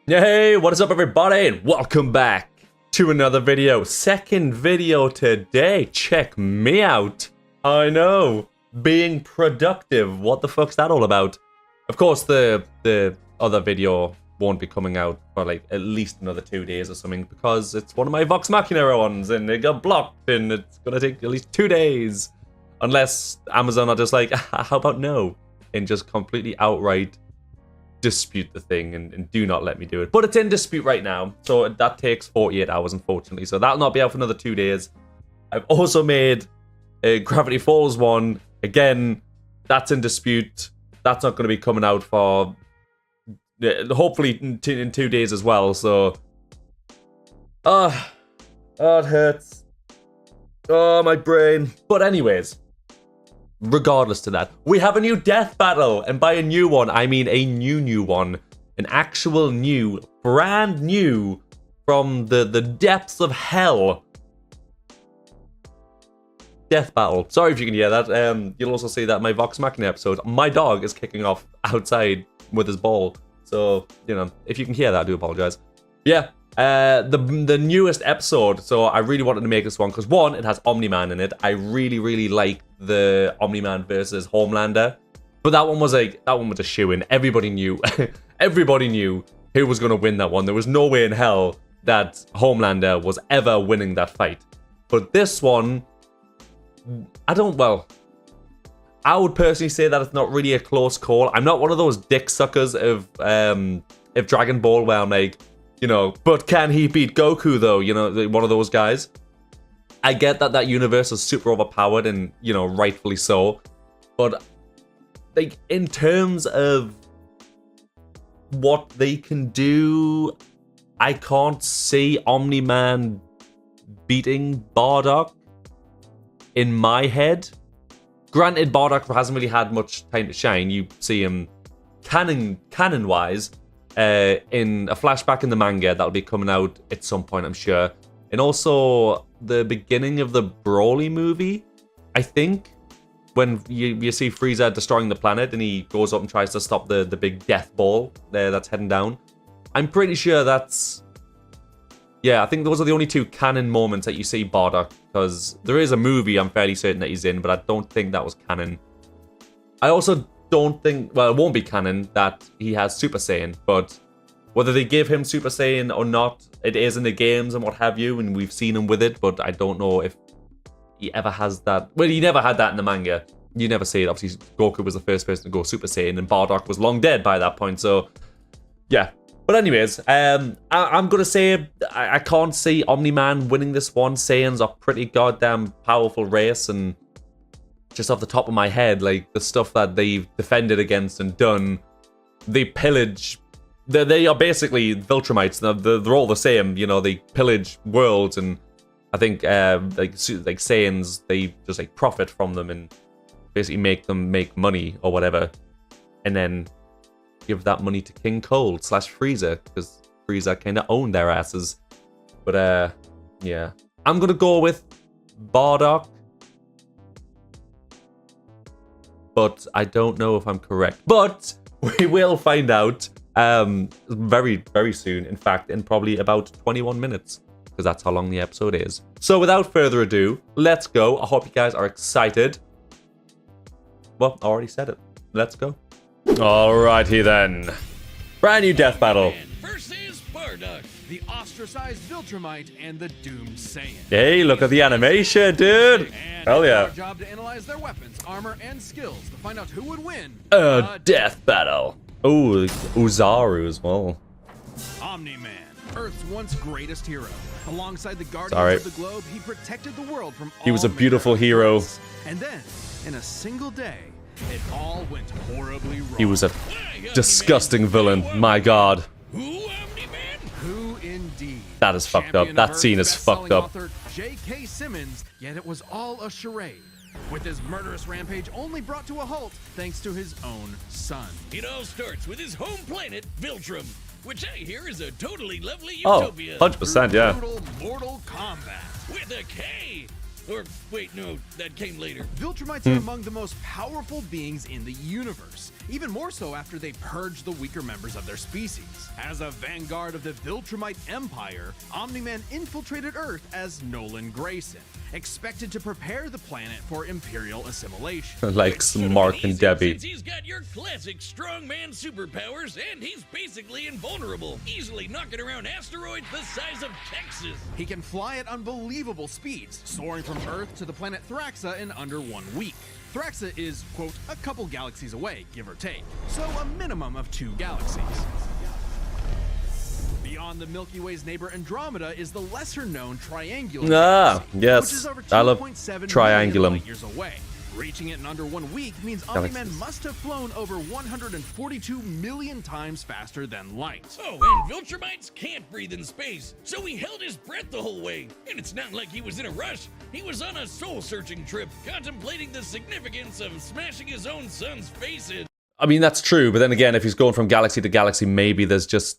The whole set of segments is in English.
Hey, what is up everybody, and welcome back to another video. Second video today. Check me out. I know, being productive. What the fuck's that all about? Of course, the other video won't be coming out for like at least another 2 days or something, because it's one of my Vox Machina ones and it got blocked and it's gonna take at least 2 days. Unless Amazon are just like, how about no? And just completely outright dispute the thing and do not let me do it. But it's in dispute right now, so that takes 48 hours, unfortunately. So that'll not be out for another 2 days. I've also made a Gravity Falls one. Again, that's in dispute. That's not going to be coming out for hopefully in 2 days as well. So, oh, it hurts. Oh, my brain. But anyways, regardless to that, we have a new death battle, and by a new one I mean a new one, an actual new, brand new, from the depths of hell death battle. Sorry if you can hear that. You'll also see that in my Vox Machina episode, my dog is kicking off outside with his ball, so you know, if you can hear that, I do apologize. Yeah, the newest episode. So I really wanted to make this one because, one, it has Omni-Man in it. I really like the Omni-Man versus Homelander, but that one was a shoo-in. Everybody knew everybody knew who was going to win that one. There was no way in hell that Homelander was ever winning that fight. But this one, I would personally say that it's not really a close call. I'm not one of those dick suckers of Dragon Ball where I'm like, you know, but can he beat Goku though? You know, one of those guys. I get that universe is super overpowered, and, you know, rightfully so. But, like, in terms of what they can do, I can't see Omni-Man beating Bardock in my head. Granted, Bardock hasn't really had much time to shine. You see him canon-wise in a flashback in the manga that'll be coming out at some point, I'm sure. And also the beginning of the Broly movie, I think, when you see Frieza destroying the planet and he goes up and tries to stop the big death ball there that's heading down. I'm pretty sure that's... Yeah, I think those are the only two canon moments that you see Bardock, because there is a movie I'm fairly certain that he's in, but I don't think that was canon. I also don't think, well, it won't be canon that he has Super Saiyan, but whether they give him Super Saiyan or not, it is in the games and what have you, and we've seen him with it, but I don't know if he ever has that. Well, he never had that in the manga. You never see it. Obviously, Goku was the first person to go Super Saiyan, and Bardock was long dead by that point, so yeah. But anyways, I'm going to say I can't see Omni-Man winning this one. Saiyans are pretty goddamn powerful race, and just off the top of my head, like, the stuff that they've defended against and done, they pillage. They are basically Viltrumites. They're all the same, you know. They pillage worlds, and I think like Saiyans, they just like profit from them and basically make them make money or whatever, and then give that money to King Cold / Frieza, because Frieza kind of owned their asses. But yeah, I'm gonna go with Bardock, but I don't know if I'm correct. But we will find out very soon. In fact, in probably about 21 minutes, because that's how long the episode is. So without further ado, let's go. I hope you guys are excited. Well, I already said it. Let's go. Alrighty then. Brand new death battle. Versus Bardock, the ostracized Viltrumite and the doomed Saiyan. Hey, look at the animation, dude. And Hell yeah. It's our job to analyze their weapons, armor, and skills to find out who would win. A death battle. Oh, Uzaru as well. Omni-Man, Earth's once greatest hero. Alongside the Guardians of the Globe, he protected the world from all. He was a beautiful hero. And then, in a single day, it all went horribly wrong. He was a disgusting villain. My God. Who, Omni-Man? Who indeed? That is fucked up. That scene is fucked up. Author J.K. Simmons, yet it was all a charade, with his murderous rampage only brought to a halt thanks to his own son. It all starts with his home planet, Viltrum, which I hear is a totally lovely Oh, utopia. 100%, yeah. Brutal mortal combat. With a K. Or, wait, no, that came later. Viltrumites are among the most powerful beings in the universe, even more so after they purge the weaker members of their species. As a vanguard of the Viltrumite Empire, Omni-Man infiltrated Earth as Nolan Grayson, expected to prepare the planet for Imperial assimilation. Like Mark and Debbie. Since he's got your classic strongman superpowers, and he's basically invulnerable, easily knocking around asteroids the size of Texas. He can fly at unbelievable speeds, soaring from Earth to the planet Thraxa in under 1 week. Thraxa is, quote, a couple galaxies away, give or take, so a minimum of 2 galaxies. Beyond the Milky Way's neighbor Andromeda is the lesser-known Triangulum galaxy, yes, which is over I love 2.7 Triangulum. million light years away. Reaching it in under 1 week means Omni-Man must have flown over 142 million times faster than light. Oh, and Viltrumites can't breathe in space, so he held his breath the whole way. And it's not like he was in a rush. He was on a soul-searching trip, contemplating the significance of smashing his own son's face in. I mean, that's true, but then again, if he's going from galaxy to galaxy, maybe there's just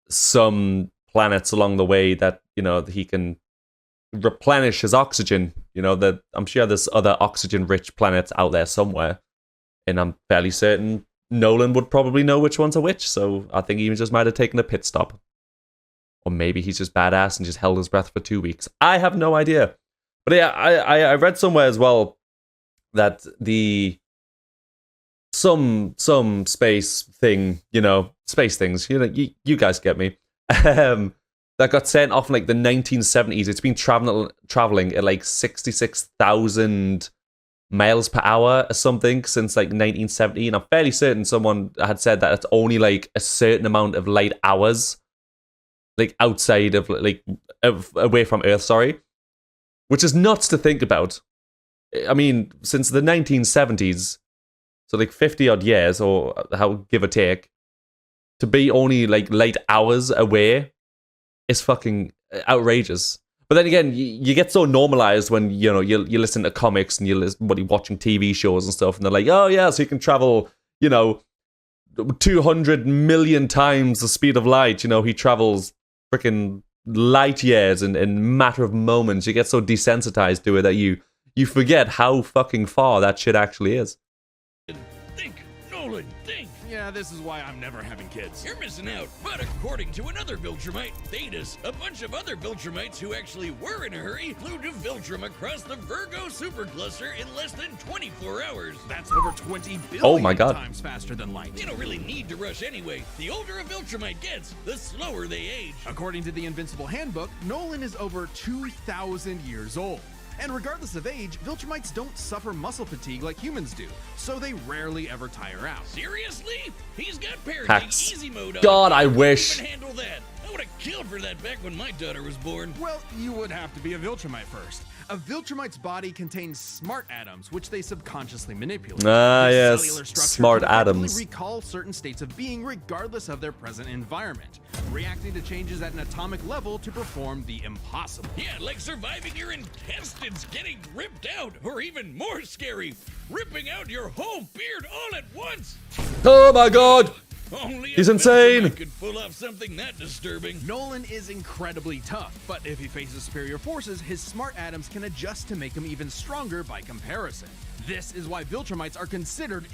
some planets along the way that, you know, he can replenish his oxygen. You know, that I'm sure there's other oxygen-rich planets out there somewhere, and I'm fairly certain Nolan would probably know which ones are which, so I think he just might have taken a pit stop. Or maybe he's just badass and just held his breath for 2 weeks. I have no idea. But yeah, I read somewhere as well that some space thing, you know, space things, you know, you guys get me, that got sent off in like the 1970s. It's been traveling at like 66,000 miles per hour or something since like 1970. And I'm fairly certain someone had said that it's only like a certain amount of light hours, like outside of away from Earth, sorry, which is nuts to think about. I mean, since the 1970s, so like 50 odd years, or how give or take, to be only like light hours away is fucking outrageous. But then again, you get so normalized when, you know, you listen to comics and you're watching TV shows and stuff, and they're like, oh yeah, so you can travel, you know, 200 million times the speed of light. You know, he travels freaking light years in a matter of moments. You get so desensitized to it that you forget how fucking far that shit actually is. Think, Nolan, think. Yeah, this is why I'm never having kids. You're missing out. But according to another Viltrumite, Thetis, a bunch of other Viltrumites who actually were in a hurry flew to Viltrum across the Virgo supercluster in less than 24 hours. That's over 20 billion God. times faster than light. You don't really need to rush anyway. The older a Viltrumite gets, the slower they age. According to the Invincible Handbook, Nolan is over 2,000 years old. And regardless of age, Viltrumites don't suffer muscle fatigue like humans do, so they rarely ever tire out. Seriously? He's got parenting Hacks. easy mode on. God, I He can't wish. even handle that. I would have killed for that back when my daughter was born. Well, you would have to be a Viltrumite first. A Viltrumite's body contains smart atoms, which they subconsciously manipulate. Ah, This yes, cellular structure smart can effectively atoms. recall certain states of being regardless of their present environment, reacting to changes at an atomic level to perform the impossible. Yeah, like surviving your intestines getting ripped out, or even more scary, ripping out your whole beard all at once. Oh my god! Only He's a insane. Viltrumite could pull off something that disturbing. Nolan is incredibly tough, but if he faces superior forces, his smart atoms can adjust to make him even stronger by comparison. This is why Viltrumites are considered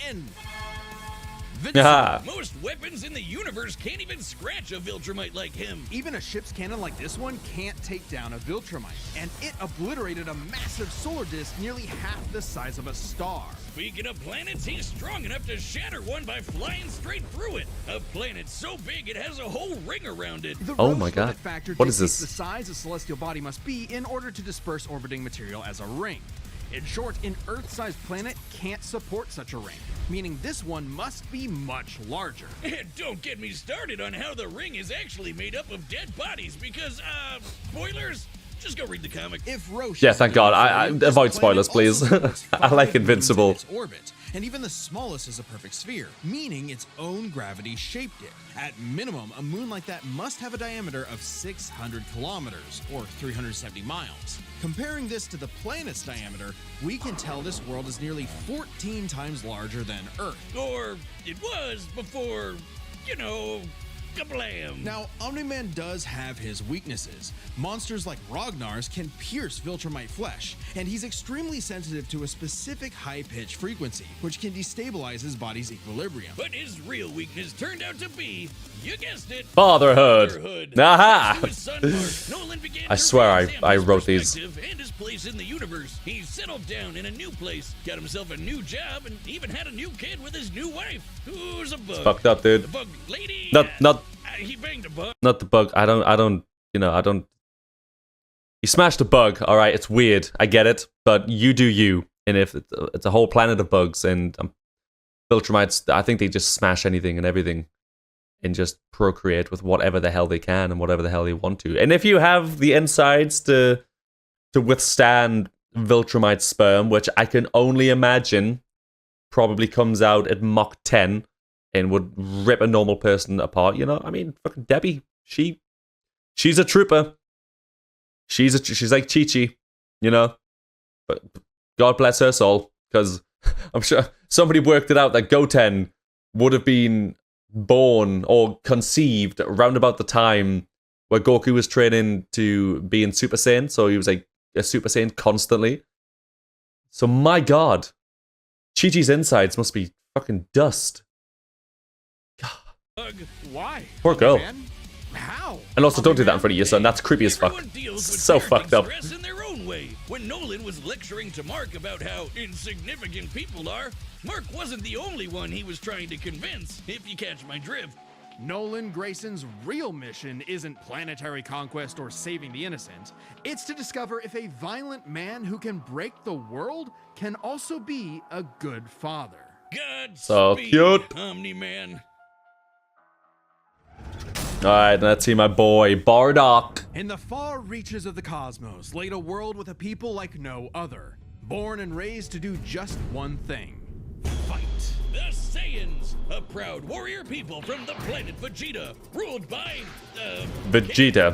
Ah. Most weapons in the universe can't even scratch a Viltrumite like him. Even a ship's cannon like this one can't take down a Viltrumite, and it obliterated a massive solar disk nearly half the size of a star. Speaking of planets, he's strong enough to shatter one by flying straight through it. A planet so big it has a whole ring around it. The Oh my Roche God. limit factor What is dictates this? the size a celestial body must be in order to disperse orbiting material as a ring. In short, an Earth-sized planet can't support such a ring, meaning this one must be much larger. And don't get me started on how the ring is actually made up of dead bodies because, spoilers? Just go read the comic. If Roche Yeah, is thank the God. planet, I this avoid planet spoilers, please. also supports I 5 like moons in Invincible. its orbit, and even the smallest is a perfect sphere, meaning its own gravity shaped it. At minimum, a moon like that must have a diameter of 600 kilometers, or 370 miles. Comparing this to the planet's diameter, we can tell this world is nearly 14 times larger than Earth. Or it was before, you know, Kablam! Now, Omni-Man does have his weaknesses. Monsters like Ragnar's can pierce Viltrumite flesh, and he's extremely sensitive to a specific high-pitch frequency, which can destabilize his body's equilibrium. But his real weakness turned out to be, you guessed it, Fatherhood. Aha! To his son, Mark, Nolan began I to swear re-examine I his wrote these. perspective and his place in the universe. He settled down in a new place, got himself a new job, and even had a new kid with his new wife, who's a bug. Fucked up, dude. The bug lady. Not He banged a bug. not the bug. I don't. You know, I don't. You smashed a bug. All right, it's weird. I get it, but you do you. And if it's a whole planet of bugs, and Viltrumites, I think they just smash anything and everything, and just procreate with whatever the hell they can and whatever the hell they want to. And if you have the insides to withstand Viltrumite sperm, which I can only imagine probably comes out at Mach 10 and would rip a normal person apart, you know? I mean, fucking Debbie, she's a trooper. She's like Chi-Chi, you know? But God bless her soul, because I'm sure somebody worked it out that Goten would have been born or conceived around about the time where Goku was training to be in Super Saiyan, so he was like a Super Saiyan constantly. So my God, Chi-Chi's insides must be fucking dust. Why? Poor girl. Man? How? And also, don't do that in front of your son. That's creepy as fuck. Everyone deals with So parenting fucked up. stress in their own way. When Nolan was lecturing to Mark about how insignificant people are, Mark wasn't the only one he was trying to convince, if you catch my drift. Nolan Grayson's real mission isn't planetary conquest or saving the innocent. It's to discover if a violent man who can break the world can also be a good father. God So cute. Omni-Man. Alright, let's see my boy, Bardock. In the far reaches of the cosmos laid a world with a people like no other, born and raised to do just one thing: fight. The Saiyans, a proud warrior people from the planet Vegeta, ruled by, Vegeta.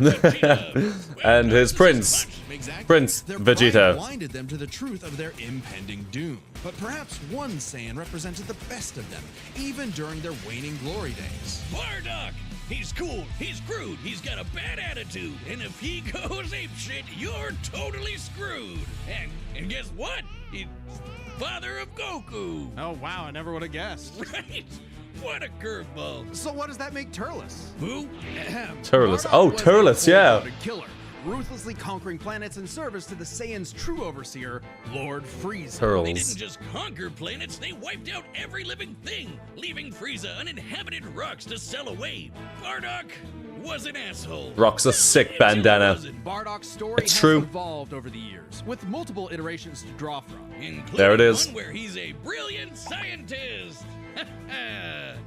And his prince. Exactly. Prince Their Vegeta. pride blinded them to the truth of their impending doom. But perhaps one Saiyan represented the best of them, even during their waning glory days. Bardock. He's cool, he's crude, he's got a bad attitude, and if he goes apeshit, you're totally screwed. And guess what? He's father of Goku. Oh wow, I never would have guessed. Right? What a curveball. So what does that make Turles? Who? Turles. Bardock Oh, was a Turles, yeah. cold-blooded killer, ruthlessly conquering planets in service to the Saiyans' true overseer, Lord Frieza. They Turles. didn't just conquer planets, they wiped out every living thing, leaving Frieza uninhabited rocks to sell away. Bardock was an asshole. Rocks a sick Until he bandana. wasn't, Bardock's story It's has true. evolved over the years, with multiple iterations to draw from. including There it is. one where he's a brilliant scientist.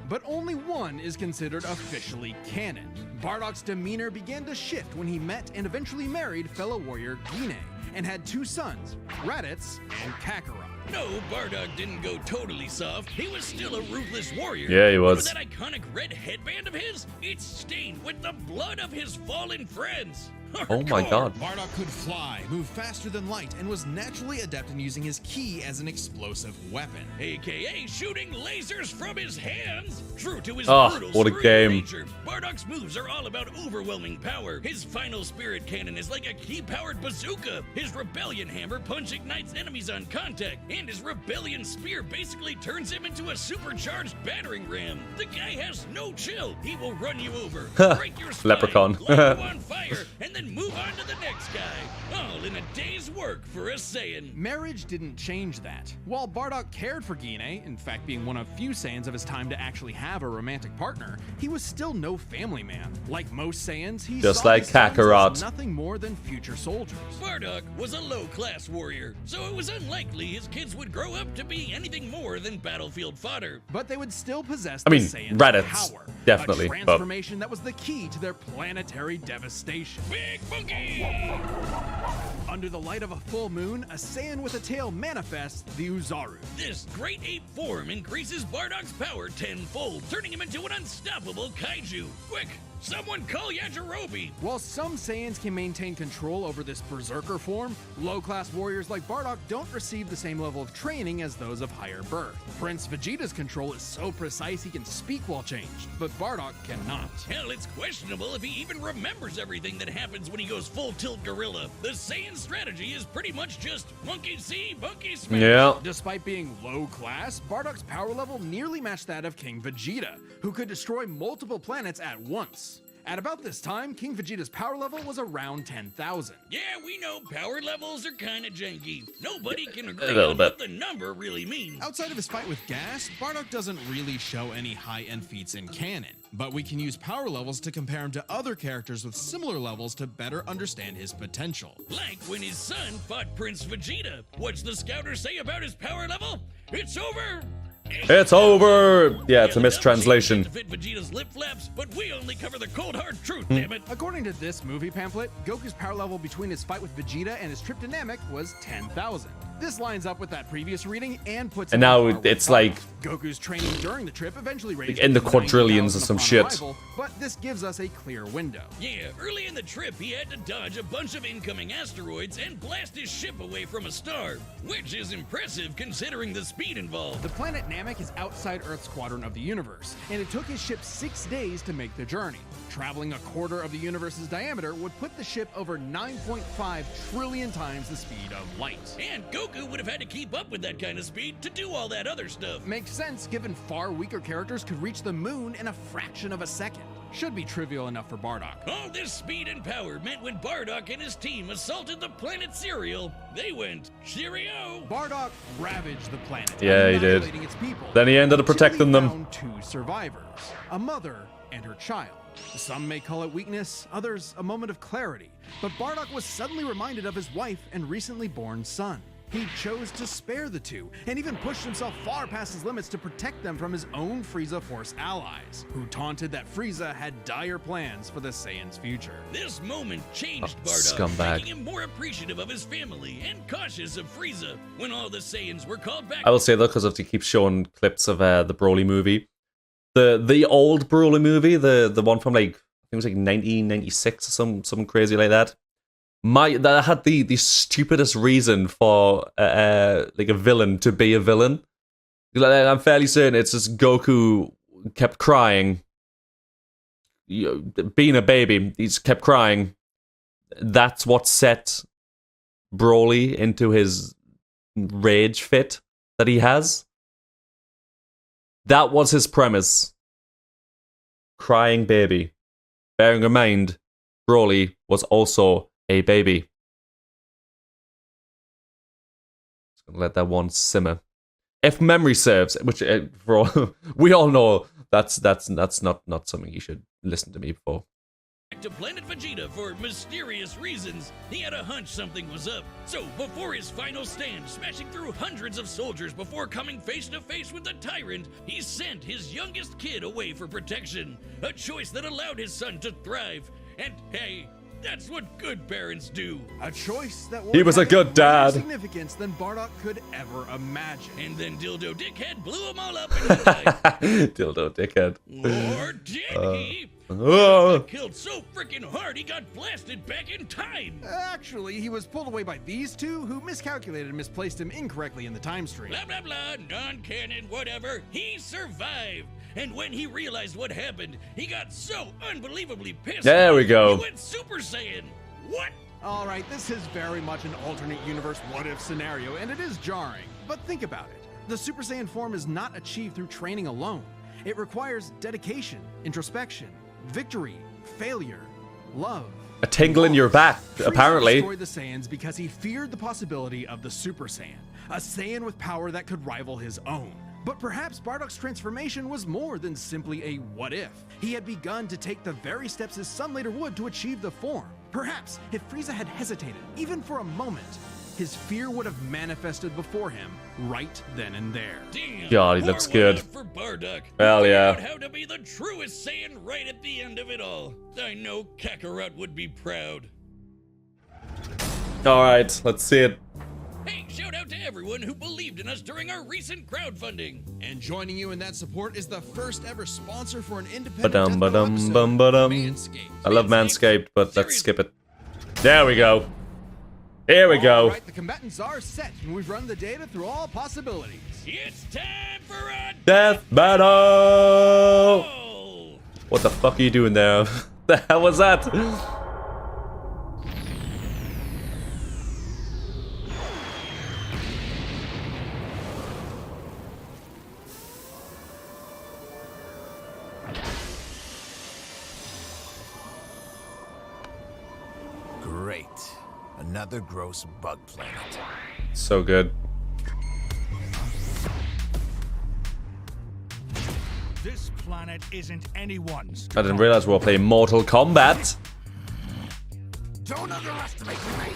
But only one is considered officially canon. Bardock's demeanor began to shift when he met and eventually married fellow warrior Gine, and had two sons, Raditz and Kakarot. No, Bardock didn't go totally soft. He was still a ruthless warrior. Yeah, he was. Remember that iconic red headband of his? It's stained with the blood of his fallen friends. Oh my Hardcore. God. Bardock could fly, move faster than light, and was naturally adept in using his ki as an explosive weapon. AKA shooting lasers from his hands. True to his Oh, brutal what a screwy game. nature, Bardock's moves are all about overwhelming power. His final spirit cannon is like a ki-powered bazooka. His rebellion hammer punch ignites enemies on contact, and his rebellion spear basically turns him into a supercharged battering ram. The guy has no chill. He will run you over, break your spine, Leprechaun. light you on fire, and then move on to the next guy. All in a day's work for a Saiyan. Marriage didn't change that. While Bardock cared for Gine, in fact being one of few Saiyans of his time to actually have a romantic partner, he was still no family man. Like most Saiyans, he Just saw like his sons Kakarot. as nothing more than future soldiers. Bardock was a low-class warrior, so it was unlikely his kids would grow up to be anything more than battlefield fodder. But they would still possess I the mean, Saiyan's Raditz, power, definitely, a but- transformation that was the key to their planetary devastation. Big Monkey! Under the light of a full moon, a Saiyan with a tail manifests the Uzaru. This great ape form increases Bardock's power tenfold, turning him into an unstoppable kaiju. Quick, Someone call Yajirobe! While some Saiyans can maintain control over this berserker form, low-class warriors like Bardock don't receive the same level of training as those of higher birth. Prince Vegeta's control is so precise he can speak while changed, but Bardock cannot. Hell, it's questionable if he even remembers everything that happens when he goes full tilt gorilla. The Saiyan strategy is pretty much just monkey see, monkey smash. Yeah. Despite being low class, Bardock's power level nearly matched that of King Vegeta, who could destroy multiple planets at once. At about this time, King Vegeta's power level was around 10,000. Yeah, we know power levels are kinda janky. Nobody can agree little on bit. what the number really means. Outside of his fight with Gas, Bardock doesn't really show any high-end feats in canon, but we can use power levels to compare him to other characters with similar levels to better understand his potential. Like when his son fought Prince Vegeta. What's the scouter say about his power level? It's over! It's over! Yeah, it's a mistranslation. To fit Vegeta's lip flaps, but we only cover the cold hard truth, damn it. According to this movie pamphlet, Goku's power level between his fight with Vegeta and his trip to Namek was 10,000. This lines up with that previous reading and puts And him now on par with it's Bardock. like Goku's training during the trip eventually raised in the to quadrillions or 90,000 some upon shit. arrival, but this gives us a clear window. Yeah, early in the trip, he had to dodge a bunch of incoming asteroids and blast his ship away from a star, which is impressive considering the speed involved. The planet Namek is outside Earth's quadrant of the universe, and it took his ship 6 days to make the journey. Traveling a quarter of the universe's diameter would put the ship over 9.5 trillion times the speed of light. And Goku would have had to keep up with that kind of speed to do all that other stuff. Makes sense given far weaker characters could reach the moon in a fraction of a second. Should be trivial enough for Bardock. All this speed and power meant when Bardock and his team assaulted the planet Cereal, they went, cheerio! Bardock ravaged the planet, Yeah, he did. annihilating its people. Then he ended up until protecting he them. found 2 survivors, a mother and her child. Some may call it weakness, others a moment of clarity. But Bardock was suddenly reminded of his wife and recently born son. He chose to spare the two, and even pushed himself far past his limits to protect them from his own Frieza Force allies, who taunted that Frieza had dire plans for the Saiyans' future. This moment changed Oh, Bardock, scumbag. making him more appreciative of his family and cautious of Frieza. When all the Saiyans were called back, I will say though, because if they keep showing clips of the Broly movie, the old Broly movie, the one from like I think it was like 1996 or something crazy like that. That had the stupidest reason for like a villain to be a villain. Like, I'm fairly certain it's just Goku kept crying, being a baby. He just kept crying. That's what set Broly into his rage fit that he has. That was his premise. Crying baby. Bearing in mind, Broly was also a baby. Just gonna let that one simmer. If memory serves, which we all know that's not something you should listen to me for. to Planet Vegeta for mysterious reasons. He had a hunch something was up. So before his final stand, smashing through hundreds of soldiers before coming face to face with the tyrant, he sent his youngest kid away for protection. A choice that allowed his son to thrive. And hey, that's what good parents do. A choice that He was a good more dad. significance than Bardock could ever imagine. And then Dildo Dickhead blew them all up and he died. Dildo dickhead. Or did he? Oh. Got killed so freaking hard he got blasted back in time. Actually, he was pulled away by these two who miscalculated and misplaced him incorrectly in the time stream. Blah, blah, blah, non-canon, whatever. He survived. And when he realized what happened, he got so unbelievably pissed. There we go. He went Super Saiyan. What? All right, this is very much an alternate universe what-if scenario, and it is jarring. But think about it. The Super Saiyan form is not achieved through training alone. It requires dedication, introspection, victory, failure, love. A tingle in your back, Frieza apparently. destroyed the Saiyans because he feared the possibility of the Super Saiyan, a Saiyan with power that could rival his own. But perhaps Bardock's transformation was more than simply a what-if. He had begun to take the very steps his son later would to achieve the form. Perhaps if Frieza had hesitated, even for a moment, his fear would have manifested before him right then and there. Damn. God, he More looks good. what-if for Bardock. Hell Figured yeah. out how to be the truest Saiyan right at the end of it all. I know Kakarot would be proud. Alright, let's see it. Hey, shout out to everyone who believed in us during our recent crowdfunding. And joining you in that support is the first ever sponsor for an independent Ba-dum, Death Row ba-dum, episode, bum, ba-dum. Manscaped. I love Manscaped, but let's skip it. There we go. Here we go. All right, the combatants are set, and we've run the data through all possibilities. It's time for a Death battle! battle! What the fuck are you doing there? The hell was that? Great. Another gross bug planet. So good. This planet isn't anyone's. I didn't realize we were playing Mortal Kombat. Don't underestimate me!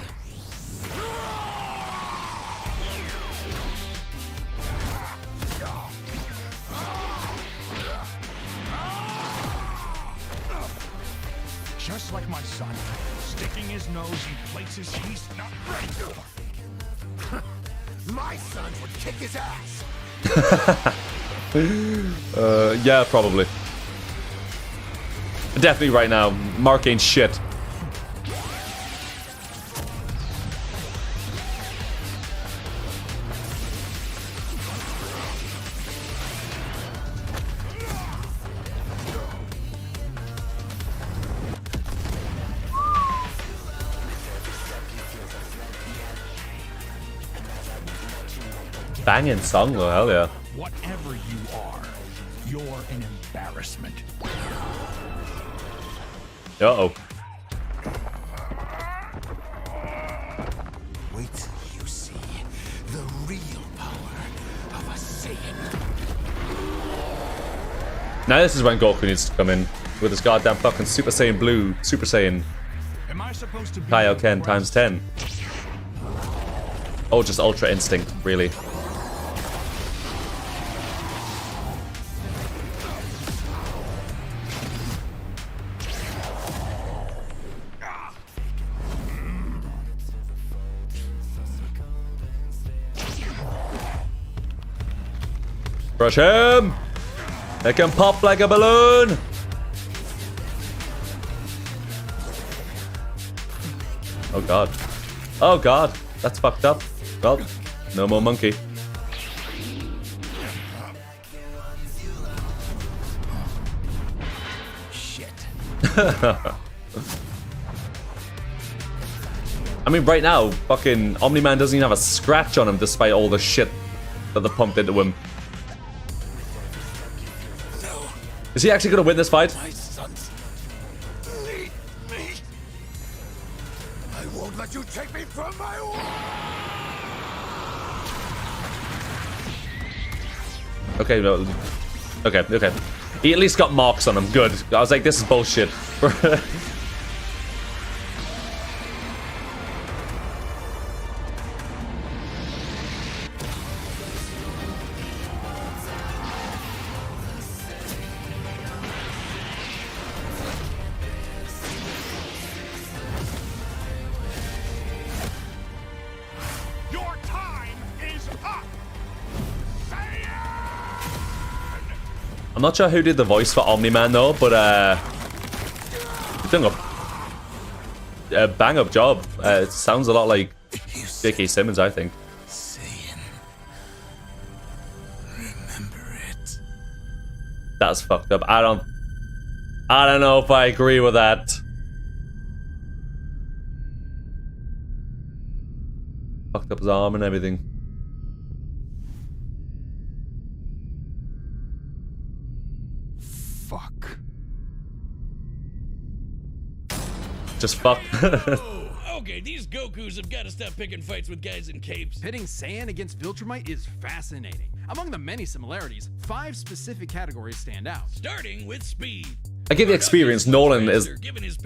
Just like my son, sticking his nose in places he's not ready for. My son would kick his ass! Yeah, probably. Definitely right now. Mark ain't shit. Banging song though, hell yeah. Whatever you are, you're an embarrassment. Uh-oh. Wait till you see the real power of a Saiyan. Now this is when Goku needs to come in with his goddamn fucking Super Saiyan Blue, Super Saiyan Am I supposed to be Kaioken times 10. Oh, just Ultra Instinct, really. Crush him! Make him pop like a balloon! Oh god. Oh god. That's fucked up. Well, no more monkey. Shit. I mean, right now, fucking Omni-Man doesn't even have a scratch on him despite all the shit that they pumped into him. Is he actually gonna win this fight? My sons need me. I won't let you take me from my Okay, no. Okay. He at least got marks on him. Good. I was like, this is bullshit. Your time is up! I'm not sure who did the voice for Omni-Man though, but you're doing a bang-up job. It sounds a lot like J.K. Simmons, I think. Saiyan. Remember it. That's fucked up. I don't know if I agree with that. Fucked up his arm and everything. Fuck. Just fuck. Oh, okay, these Gokus have got to stop picking fights with guys in capes. Pitting Saiyan against VILTRUMITE is fascinating. Among the many similarities, 5 specific categories stand out. Starting with speed. I get the experience. Nolan is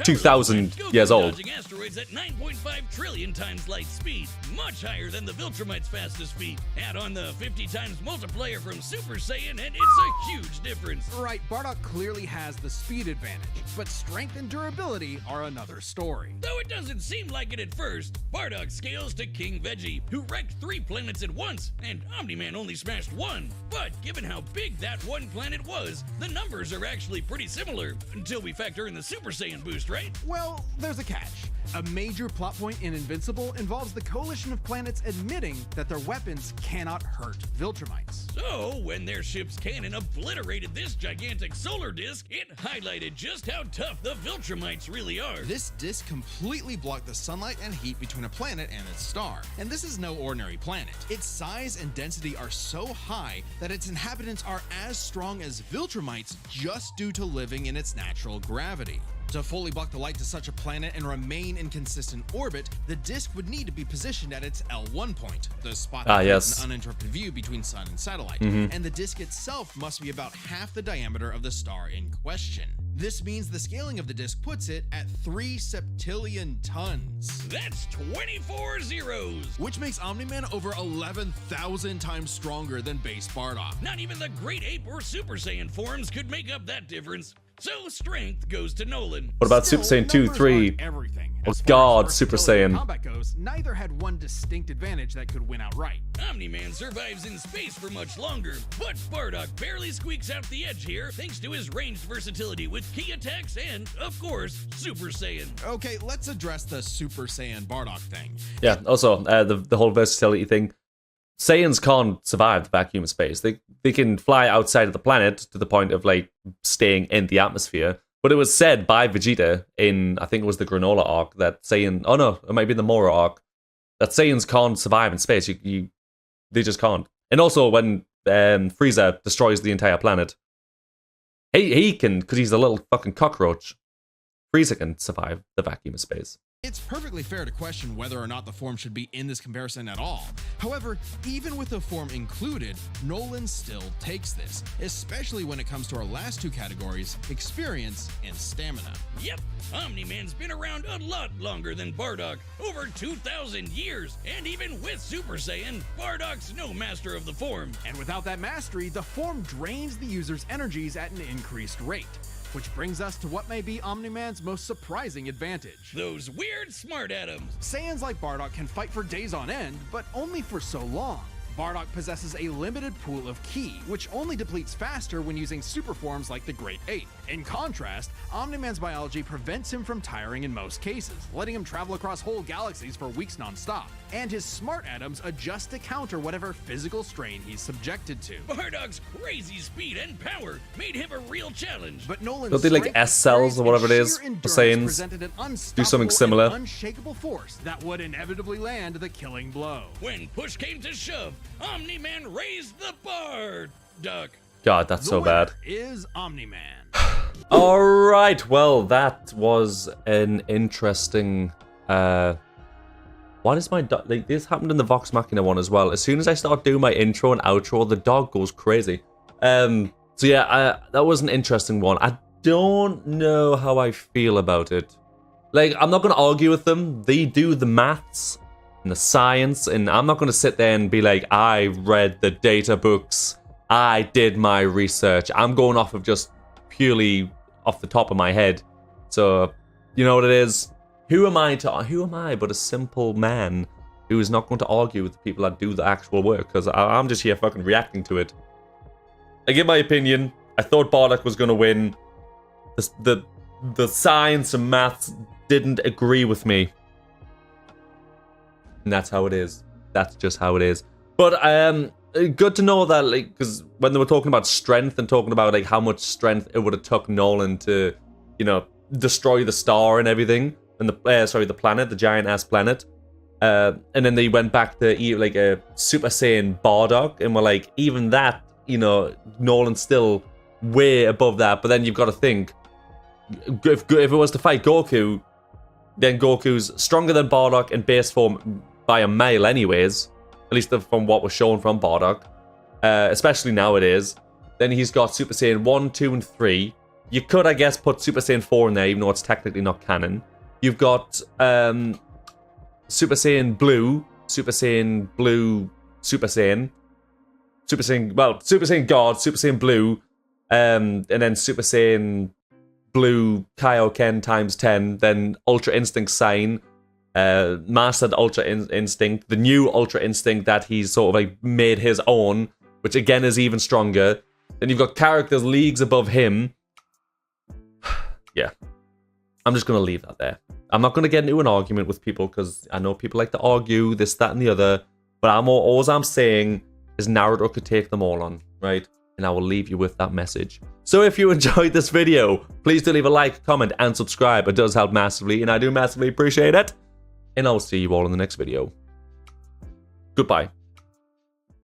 2,000 years old. Dodging asteroids at 9.5 trillion times light speed, much higher than the Viltrumite's fastest speed. Add on the 50 times multiplier from Super Saiyan, and it's a huge difference. Right, Bardock clearly has the speed advantage, but strength and durability are another story. Though it doesn't seem like it at first, Bardock scales to King Veggie, who wrecked 3 planets at once, and Omni-Man only smashed 1. But given how big that one planet was, the numbers are actually pretty similar, until we factor in the Super Saiyan boost, right? Well, there's a catch. A major plot point in Invincible involves the coalition of planets admitting that their weapons cannot hurt Viltrumites. So, when their ship's cannon obliterated this gigantic solar disk, it highlighted just how tough the Viltrumites really are. This disk completely blocked the sunlight and heat between a planet and its star. And this is no ordinary planet. Its size and density are so high that its inhabitants are as strong as Viltrumites just due to living in its natural gravity. To fully block the light to such a planet and remain in consistent orbit, the disk would need to be positioned at its L1 point, the spot that creates an uninterrupted view between sun and satellite, and the disk itself must be about half the diameter of the star in question. This means the scaling of the disk puts it at 3 septillion tons. That's 24 zeros! Which makes Omni-Man over 11,000 times stronger than base Bardock. Not even the Great Ape or Super Saiyan forms could make up that difference. So strength goes to Nolan. What about Still, Super Saiyan 2, numbers 3? aren't everything. Oh As far God, as Super versatility in Saiyan. combat goes, neither had one distinct advantage that could win outright. Omni-Man survives in space for much longer, but Bardock barely squeaks out the edge here thanks to his ranged versatility with key attacks and, of course, Super Saiyan. Okay, let's address the Super Saiyan Bardock thing. Yeah, also, the whole versatility thing. Saiyans can't survive the vacuum of space. They can fly outside of the planet to the point of, like, staying in the atmosphere. But it was said by Vegeta in, I think it was the Granola arc, that Saiyan... Oh no, it might be the Mora arc. That Saiyans can't survive in space. They just can't. And also when Frieza destroys the entire planet, he can, because he's a little fucking cockroach. Frieza can survive the vacuum of space. It's perfectly fair to question whether or not the form should be in this comparison at all. However, even with the form included, Nolan still takes this, especially when it comes to our last 2 categories, experience and stamina. Yep, Omni-Man's been around a lot longer than Bardock, over 2,000 years, and even with Super Saiyan, Bardock's no master of the form. And without that mastery, the form drains the user's energies at an increased rate. Which brings us to what may be Omni-Man's most surprising advantage. Those weird smart atoms. Saiyans like Bardock can fight for days on end, but only for so long. Bardock possesses a limited pool of ki, which only depletes faster when using super forms like the Great Ape. In contrast, Omni-Man's biology prevents him from tiring in most cases, letting him travel across whole galaxies for weeks non-stop. And his smart atoms adjust to counter whatever physical strain he's subjected to. Bardock's crazy speed and power made him a real challenge. But Nolan's Don't they, like, strength, S cells or whatever it is sheer for endurance Saiyans? presented an Do something unstoppable similar. and unshakable force that would inevitably land the killing blow. When push came to shove, Omni-Man raised the Bardock. God, that's so bad. Is Omni-Man. All right, well, that was an interesting. Why does my dog? Like, this happened in the Vox Machina one as well. As soon as I start doing my intro and outro, the dog goes crazy. So yeah, that was an interesting one. I don't know how I feel about it. Like, I'm not gonna argue with them. They do the maths and the science, and I'm not gonna sit there and be like, I read the data books, I did my research. I'm going off of just purely off the top of my head. So, you know what it is? Who am I but a simple man who is not going to argue with the people that do the actual work? Because I'm just here fucking reacting to it. I give my opinion. I thought Bardock was going to win. The science and maths didn't agree with me. And that's how it is. That's just how it is. But good to know that, like, because when they were talking about strength and talking about, like, how much strength it would have took Nolan to, you know, destroy the star and everything, and the planet, the giant ass planet, and then they went back to like a Super Saiyan Bardock, and were like, even that, you know, Nolan's still way above that. But then you've got to think, if it was to fight Goku, then Goku's stronger than Bardock in base form by a mile anyways, at least from what was shown from Bardock, especially nowadays. Then he's got Super Saiyan 1, 2, and 3, You could, I guess, put Super Saiyan 4 in there, even though it's technically not canon. You've got Super Saiyan Blue, Super Saiyan Blue, Super Saiyan God, Super Saiyan Blue, and then Super Saiyan Blue Kaioken times 10, then Ultra Instinct Sign, Mastered Ultra Instinct, the new Ultra Instinct that he's sort of like made his own, which again is even stronger. Then you've got characters leagues above him. Yeah. I'm just going to leave that there. I'm not going to get into an argument with people because I know people like to argue this, that, and the other. But all I'm saying is Naruto could take them all on, right? And I will leave you with that message. So if you enjoyed this video, please do leave a like, comment, and subscribe. It does help massively, and I do massively appreciate it. And I will see you all in the next video. Goodbye.